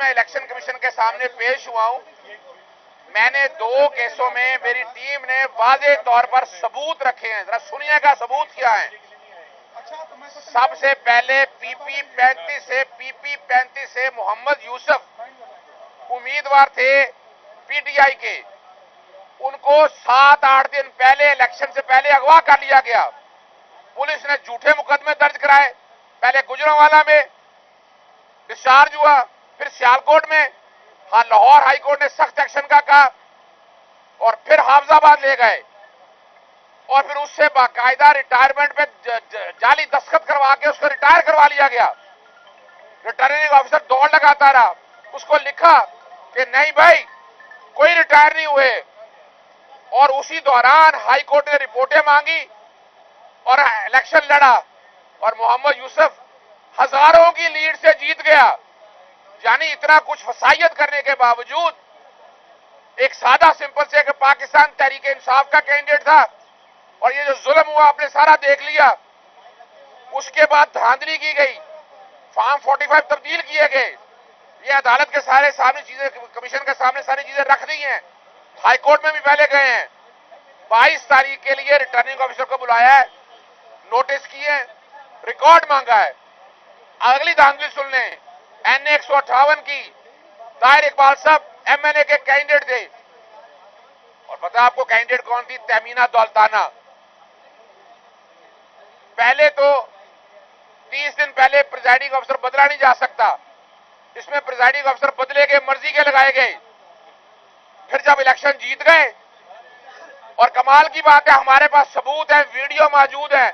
मैं election commission के सामने पेश हुआ हूं। मैंने 2 केसों में मेरी टीम ने वाज़े तौर पर सबूत रखे हैं। जरा सुनिएगा सबूत क्या है। सबसे पहले PP 35 से मोहम्मद यूसुफ उम्मीदवार थे पीटीआई के, उनको 7-8 दिन पहले इलेक्शन से पहले अगवा कर लिया गया। पुलिस ने झूठे मुकदमे दर्ज कराए, पहले गुजरांवाला में डिस्चार्ज हुआ, फिर सियालकोट में, हाँ लाहौर हाई कोर्ट ने सख्त एक्शन का कहा और फिर हाफिजाबाद ले गए और फिर उससे बाकायदा रिटायरमेंट पे जाली दस्तखत करवा के उसको रिटायर करवा लिया गया। रिटर्निंग ऑफिसर दौड़ लगाता रहा, उसको लिखा कि नहीं भाई कोई रिटायर नहीं हुए, और उसी दौरान हाई कोर्ट ने रिपोर्टें मांगी और इलेक्शन लड़ा और मोहम्मद यूसुफ हजारों की लीड से जीत गया। यानी इतना कुछ फसाइयत करने के बावजूद एक सादा सिंपल से कि पाकिस्तान तहरीक इंसाफ का कैंडिडेट था और ये जो जुल्म हुआ आपने सारा देख लिया। उसके बाद धांधली की गई, फॉर्म 45 तब्दील किए गए, ये अदालत के सारे सामने चीजें, कमीशन के सामने सारी चीजें रख दी हैं, हाई कोर्ट में भी पहले गए हैं। 22 तारीख के लिए रिटर्निंग ऑफिसर को बुलाया है, नोटिस किए, रिकॉर्ड मांगा है। अगली धांधली सुन लें, NA 158 की ताहिर इकबाल साहब MNA के कैंडिडेट थे और पता आपको कैंडिडेट कौन थी? तहमीना दौलताना। पहले तो 30 दिन पहले प्रिजाइडिंग अफसर बदला नहीं जा सकता, इसमें प्रिजाइडिंग अफसर बदले के मर्जी के लगाए गए। फिर जब इलेक्शन जीत गए और कमाल की बात है हमारे पास सबूत है, वीडियो मौजूद है,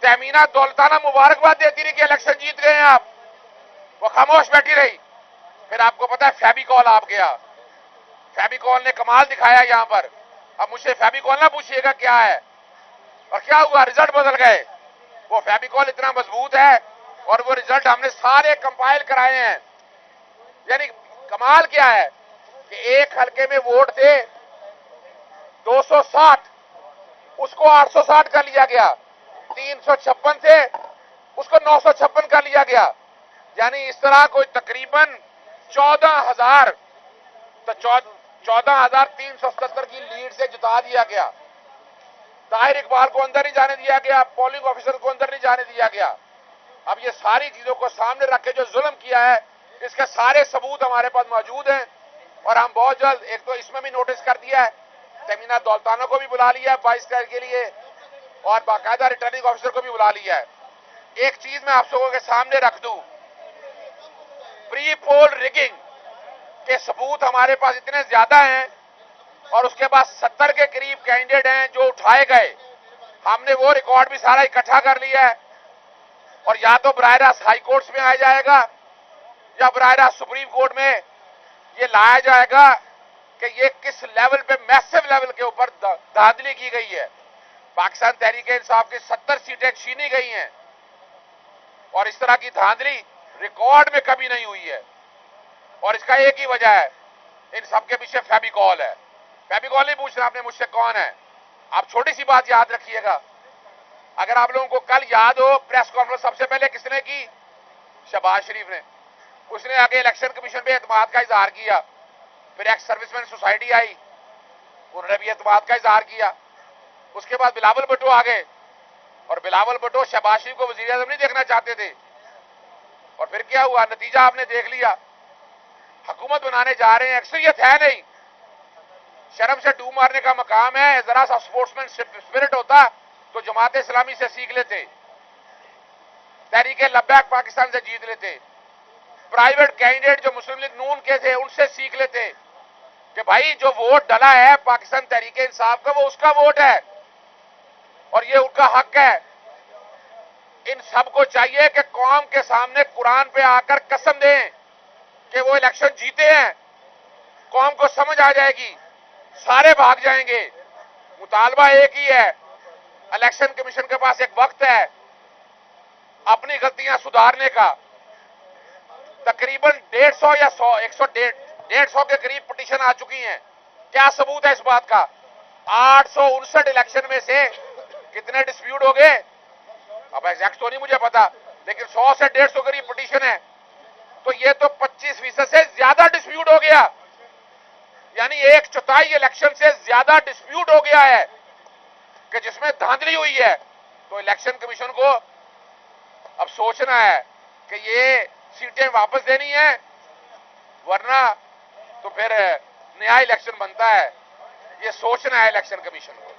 तहमीना दौलताना मुबारकबाद देती रही कि इलेक्शन जीत गए हैं आप, वो खामोश बैठी रही। फिर आपको पता है फेविकॉल आप गया, फेविकॉल ने कमाल दिखाया यहां पर। अब मुझसे फेविकॉल ना पूछिएगा क्या है और क्या हुआ, रिजल्ट बदल गए। वो फेविकॉल इतना मजबूत है और वो रिजल्ट हमने सारे कंपाइल कराए हैं। यानी कमाल क्या है कि एक हल्के में वोट थे 260, उसको 860 कर लिया गया, 356 थे उसको 956 कर लिया गया। यानी इस तरह कोई तकरीबन 14,000 तो 14,377 की लीड से जिता दिया गया। ताहिर इकबाल को अंदर नहीं जाने दिया गया, पोलिंग ऑफिसर को अंदर नहीं जाने दिया गया। अब ये सारी चीजों को सामने रख के जो जुल्म किया है इसके सारे सबूत हमारे पास मौजूद हैं और हम बहुत जल्द, एक तो इसमें भी नोटिस कर दिया है, तहमीना दौलताना को भी बुला लिया है 22 तारीख के लिए और बाकायदा रिटर्निंग ऑफिसर को भी बुला लिया है। एक चीज मैं आप सबों के सामने रख दूं, प्री पोल रिगिंग के सबूत हमारे पास इतने ज्यादा हैं और उसके बाद 70 के करीब कैंडिडेट हैं जो उठाए गए। हमने वो रिकॉर्ड भी सारा इकट्ठा कर लिया है और या तो बराह रास्त हाई कोर्ट में आ जाएगा या बराह रास्त सुप्रीम कोर्ट में ये लाया जाएगा कि ये किस लेवल पे, मैसिव लेवल के ऊपर धांधली की गई है। पाकिस्तान तहरीक इंसाफ की 70 सीटें छीनी गई हैं और इस तरह की धांधली रिकॉर्ड में कभी नहीं हुई है और इसका एक ही वजह है, इन सबके पीछे फेविकॉल है। फेविकॉल नहीं पूछना आपने मुझसे कौन है। आप छोटी सी बात याद रखिएगा, अगर आप लोगों को कल याद हो प्रेस कॉन्फ्रेंस सबसे पहले किसने की? शहबाज शरीफ ने। उसने आगे इलेक्शन कमीशन पे एतमाद का इजहार किया, फिर एक्स सर्विसमैन सोसाइटी आई, उन्होंने भी एतमाद का इजहार किया। उसके बाद बिलावल भुट्टो आ गए और बिलावल भुट्टो शहबाज शरीफ को वजीर आजम नहीं देखना चाहते थे और फिर क्या हुआ, नतीजा आपने देख लिया। हुकूमत बनाने जा रहे हैं, अक्सरियत है नहीं, शर्म से डूब मारने का मकाम है। जरा सा स्पोर्ट्समैन स्पिरिट होता तो जमात इस्लामी से सीख लेते, तहरीक लब्बैक पाकिस्तान से जीत लेते, प्राइवेट कैंडिडेट जो मुस्लिम लीग नून के थे उनसे सीख लेते कि भाई जो वोट डला है पाकिस्तान तहरीक इंसाफ का वो उसका वोट है और ये उनका हक है। इन सबको चाहिए कि कौम के सामने कुरान पे आकर कसम दें कि वो इलेक्शन जीते हैं, कौम को समझ आ जाएगी, सारे भाग जाएंगे। मुतालबा एक ही है, इलेक्शन कमीशन के पास एक वक्त है अपनी गलतियां सुधारने का। तकरीबन 150 या 150 के करीब पिटीशन आ चुकी हैं। क्या सबूत है इस बात का? 859 इलेक्शन में से कितने डिस्प्यूट हो गए, अब एग्जैक्ट तो नहीं मुझे पता, लेकिन 100 से 150 करीब पिटीशन है तो ये तो 25% से ज्यादा डिस्प्यूट हो गया, यानी 1/4 इलेक्शन से ज्यादा डिस्प्यूट हो गया है कि जिसमें धांधली हुई है। तो इलेक्शन कमीशन को अब सोचना है कि ये सीटें वापस देनी है, वरना तो फिर नया इलेक्शन बनता है। ये सोचना है इलेक्शन कमीशन को।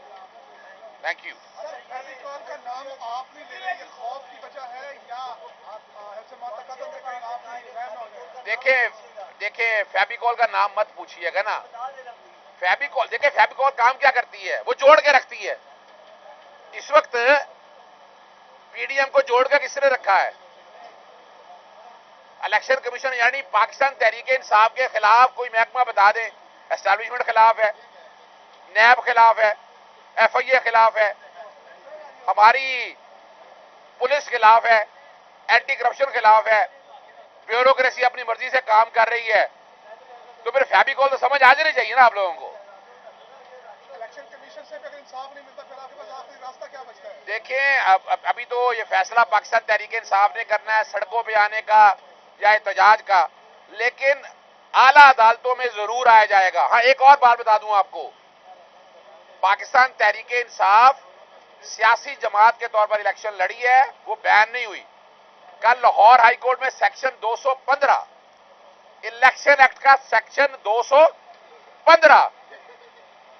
Thank you. फेविकॉल का नाम आप नहीं ले रहे, ये खौफ की वजह है या देखिए फेविकॉल का नाम मत पूछिएगा ना। फेविकॉल, देखिए फेविकॉल काम क्या करती है, वो जोड़ के रखती है। इस वक्त पीडीएम को जोड़ के किसने रखा है? इलेक्शन कमीशन, यानी पाकिस्तान तहरीक इंसाफ के खिलाफ कोई महकमा बता दें, एस्टैब्लिशमेंट खिलाफ है, नैब खिलाफ है, एफआईए खिलाफ है, हमारी पुलिस खिलाफ है, एंटी करप्शन खिलाफ है, ब्यूरोक्रेसी अपनी मर्जी से काम कर रही है, तो फिर फेविकॉल तो समझ आ जानी चाहिए ना आप लोगों को। इलेक्शन कमीशन से अगर इंसाफ नहीं मिलता, फिर आपके पास आखिरी रास्ता क्या बचता है? देखिए अभी तो ये फैसला पाकिस्तान तहरीक इंसाफ ने करना है, सड़कों पे आने का या एहतजाज का, लेकिन आला अदालतों में जरूर आया जाएगा। हाँ, एक और बात बता दूं आपको, पाकिस्तान तहरीक इंसाफ सियासी जमात के तौर पर इलेक्शन लड़ी है, वो बैन नहीं हुई। कल लाहौर हाईकोर्ट में सेक्शन 215, इलेक्शन एक्ट का सेक्शन 215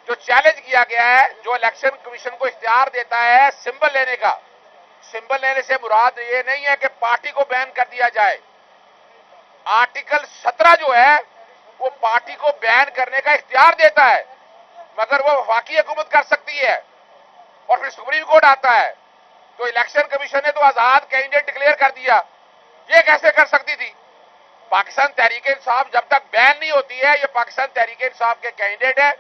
जो चैलेंज किया गया है, जो इलेक्शन कमीशन को इख्तियार देता है सिंबल लेने का। सिंबल लेने से मुराद ये नहीं है कि पार्टी को बैन कर दिया जाए। आर्टिकल 17 जो है वो पार्टी को बैन करने का इख्तियार देता है, मगर वो वफाकी हुकूमत कर सकती है और फिर सुप्रीम कोर्ट आता है। तो इलेक्शन कमीशन ने तो आजाद कैंडिडेट डिक्लेयर कर दिया, ये कैसे कर सकती थी? पाकिस्तान तहरीक इंसाफ जब तक बैन नहीं होती है, ये पाकिस्तान तहरीक इंसाफ के कैंडिडेट है।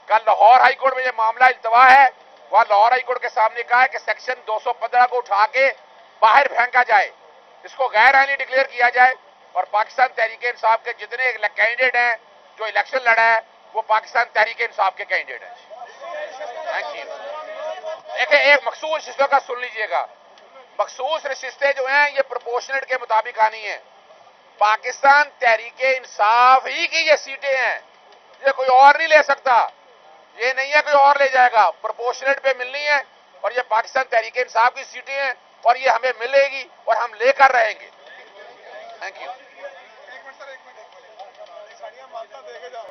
कल लाहौर हाईकोर्ट में ये मामला इल्तवा है, वहां लाहौर हाईकोर्ट के सामने कहा है कि सेक्शन 215 को उठा के बाहर फेंका जाए, इसको गैर आईनी डिक्लेयर किया जाए और पाकिस्तान तहरीक इंसाफ के जितने कैंडिडेट हैं जो इलेक्शन लड़ा है वो पाकिस्तान तहरीक इंसाफ के कैंडिडेट हैं। Thank you. देखिए, एक मखसूस रिश्तों का सुन लीजिएगा। मखसूस रिश्ते जो हैं ये प्रोपोर्शनेट के मुताबिक आनी है। पाकिस्तान तहरीक इंसाफ ही की ये सीटें हैं, ये कोई और नहीं ले सकता। ये नहीं है कोई और ले जाएगा, प्रोपोर्शनेट पे मिलनी है और ये पाकिस्तान तहरीक इंसाफ की सीटें हैं और ये हमें मिलेगी और हम लेकर रहेंगे। Thank you. एक मिनट सर, एक मिनट, सानिया मानता देखे जाओ।